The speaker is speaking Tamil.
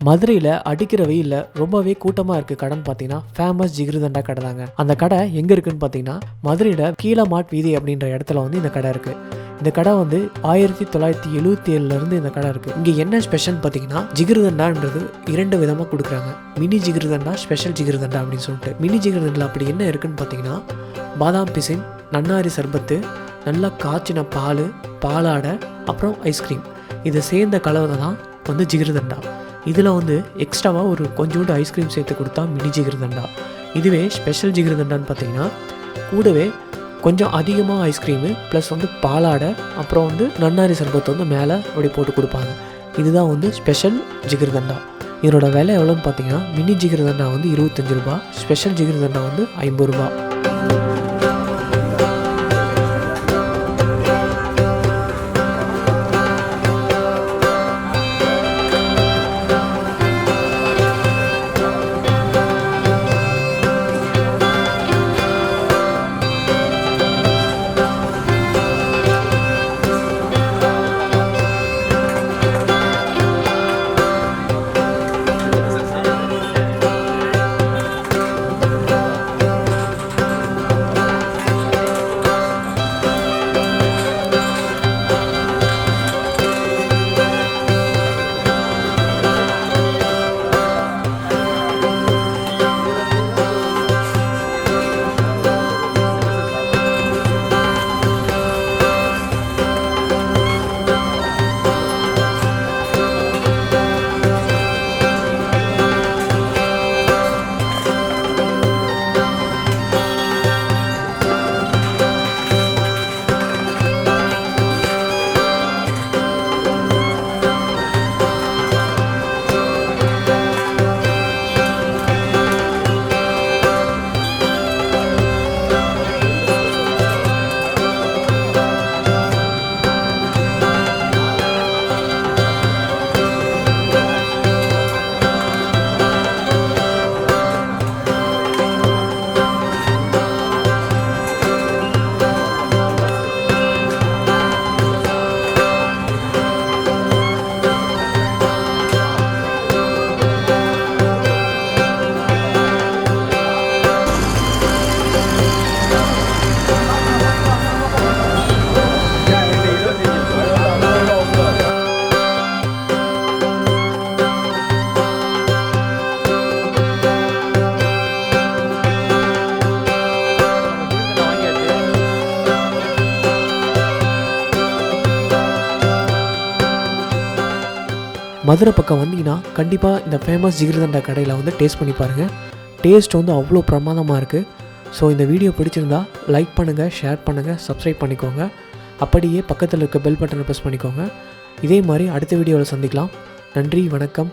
மதுரையில் அடிக்கிற வெயிலில் ரொம்பவே கூட்டமாக இருக்குது கடைன்னு பார்த்தீங்கன்னா ஃபேமஸ் ஜிகிருதண்டா கடை தாங்க. அந்த கடை எங்கே இருக்குன்னு பார்த்தீங்கன்னா மதுரையில் கீழமாட் வீதி அப்படின்ற இடத்துல வந்து இந்த கடை இருக்குது. இந்த கடை வந்து 1977 இந்த கடை இருக்குது. இங்கே என்ன ஸ்பெஷல் பார்த்தீங்கன்னா ஜிகிருதண்டான்றது 2 விதமாக கொடுக்குறாங்க. மினி ஜிகிருதண்டா, ஸ்பெஷல் ஜிகிருதண்டா அப்படின்னு சொல்லிட்டு. மினி ஜிகிருதண்டில் அப்படி என்ன இருக்குன்னு பார்த்தீங்கன்னா பாதாம் பிசின், நன்னாரி சர்பத்து, நல்லா காய்ச்சின பால், பாலாடை, அப்புறம் ஐஸ்கிரீம் இதை சேர்ந்த கலவை தான் வந்து ஜிகிருதண்டா. இதில் வந்து எக்ஸ்ட்ராவாக ஒரு கொஞ்சோண்டு ஐஸ்கிரீம் சேர்த்து கொடுத்தா மினி ஜிகிருதண்டா. இதுவே ஸ்பெஷல் ஜிகிருதண்டான்னு பார்த்தீங்கன்னா கூடவே கொஞ்சம் அதிகமாக ஐஸ்கிரீமு ப்ளஸ் வந்து பாலாடை, அப்புறம் வந்து நன்னாரி சர்பத்து வந்து மேலே அப்படி போட்டு கொடுப்பாங்க. இதுதான் வந்து ஸ்பெஷல் ஜிகிருதண்டா. இதனோட விலை எவ்வளோன்னு பார்த்தீங்கன்னா மினி ஜிகிருதண்டா வந்து 25 ரூபா, ஸ்பெஷல் ஜிகிருதண்டா வந்து 50 ரூபா. மதுரை பக்கம் வந்தீங்கன்னா கண்டிப்பாக இந்த ஃபேமஸ் ஜிகிருதண்டா கடையில் வந்து டேஸ்ட் பண்ணி பாருங்கள். டேஸ்ட் வந்து அவ்வளோ பிரமாதமாக இருக்குது. ஸோ இந்த வீடியோ பிடிச்சிருந்தா லைக் பண்ணுங்கள், ஷேர் பண்ணுங்கள், சப்ஸ்கிரைப் பண்ணிக்கோங்க. அப்படியே பக்கத்தில் இருக்க பெல் பட்டனை ப்ரெஸ் பண்ணிக்கோங்க. இதே மாதிரி அடுத்த வீடியோவில் சந்திக்கலாம். நன்றி, வணக்கம்.